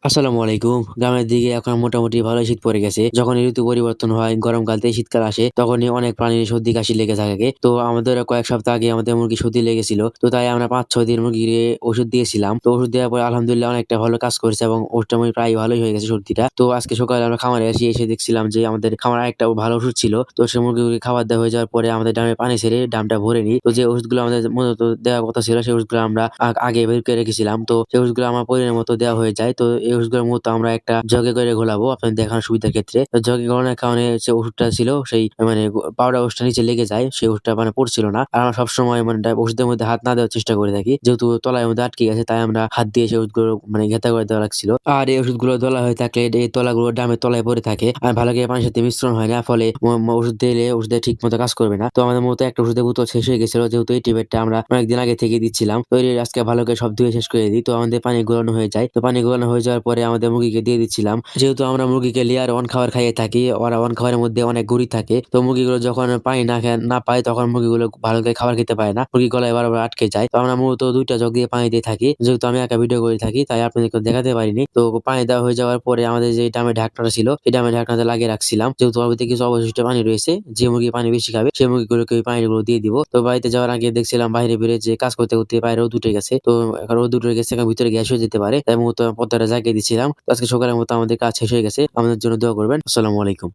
আসসালামু আলাইকুম। গ্রামের দিকে এখন মোটামুটি ভালোই শীত পড়ে গেছে। যখনই ঋতু পরিবর্তন হয়, গরমকাল থেকে শীতকাল আসে, তখনই অনেক প্রাণীর সর্দি কাশি লেগে থাকে। তো আমাদের কয়েক সপ্তাহ আগে আমাদের মুরগির সর্দি লেগেছিল। তো তাই আমরা ৫-৬ দিন মুরগিরে ওষুধ দিয়েছিলাম। তো ওষুধ দেওয়ার পরে আলহামদুলিল্লাহ অনেকটা ভালো কাজ করেছে এবং ওষুধটা প্রায় ভালোই হয়ে গেছে সর্দিটা। তো আজকে সকালে আমরা খামারে এসে দেখছিলাম যে আমাদের খামারে আরেকটা ভালো ওষুধ ছিল। তো সে মুরগিগুলোকে খাবার দেওয়া হয়ে যাওয়ার পরে আমাদের ড্রামে পানি ছেড়ে ড্রামটা ভরে নিই। তো যে ওষুধগুলো আমাদের মূলত দেওয়ার কথা ছিল সেই ওষুধগুলো আমরা আগে বের করে রেখেছিলাম। তো সেই ওষুধগুলো আমার পরিমাণ মতো দেওয়া হয়ে যায়। তো এই ওষুধগুলো মূলত আমরা একটা জগে করে ঘোলাবো আপনাদের দেখানোর সুবিধার ক্ষেত্রে। তো জগে ঘোলানোর কারণে যে ওষুধটা ছিল সেই মানে পাউডার ওষুধটা নিচে লেগে যায়। সেই ওষুধটা পড়ছিল না। আর আমরা সবসময় ওষুধের মধ্যে হাত না দেওয়ার চেষ্টা করে থাকি। যেহেতু তলার মধ্যে আটকে গেছে তাই আমরা হাত দিয়ে সেই ওষুধগুলো ঘেঁথা করে দেওয়া লাগছিল। আর এই ওষুধগুলো দলা হয়ে থাকলে এই তলাগুলো ড্রামের তলায় পড়ে থাকে। আর ভালো করে পানির সাথে মিশ্রণ হয় না। ফলে ওষুধ দিলে ওষুধে ঠিক মতো কাজ করবে না। তো আমাদের মূলত একটা ওষুধের বোতল শেষ হয়ে গেছিল। যেহেতু এই টিবেটটা আমরা অনেকদিন আগে থেকে দিচ্ছিলাম। তো আজকে ভালো করে সব ধুয়ে শেষ করে দিই। তো আমাদের পানি গলানো হয়ে যায়। তো পানি গলানো হয়ে যাওয়ার পরে আমাদের মুরগিকে দিয়ে দিচ্ছিলাম। যেহেতু আমরা মুরগিকে লেয়ার 1 খাবার খাইয়ে থাকি, ওরা 1 খাবারের মধ্যে অনেক গুঁড়ি থাকে। তো মুরগিগুলো যখন পানি না পায় তখন মুরগিগুলো ভালো করে খাবার খেতে পারে না। মুরগির গলায় বারবার আটকে যায়। তো আমরা মূলত ২ টা জগ দিয়ে পানি দিয়ে থাকি। যেহেতু আমি একা ভিডিও করে থাকি তাই আপনাদেরকে দেখাতে পারিনি। তো পানি দেওয়া হয়ে যাওয়ার পরে আমাদের যে ড্রামের ঢাকনাটা ছিল, সেই ড্রামের ঢাকনাটা লাগিয়ে রাখছিলাম। যেহেতু ওর ভিতরে কিছু অবশিষ্ট পানি রয়েছে, যে মুরগি পানি বেশি খাবে সেই মুরগিগুলোকে ওই পানিগুলো দিয়ে দিব। তো বাড়িতে যাওয়ার আগে দেখছিলাম বাইরে বেরিয়ে যে কাজ করতে পায়ে রোদ উঠে গেছে। তো এখন রোদ উঠে গেছে, এখন ভিতরে গ্যাস হয়ে যেতে পারে। তাই মূলত পর্দাটা জাগিয়ে দিচ্ছিলাম। তো আজকে সকালের মতো আমাদের কাজ শেষ হয়ে গেছে। আমাদের জন্য দোয়া করবেন। আসসালামু আলাইকুম।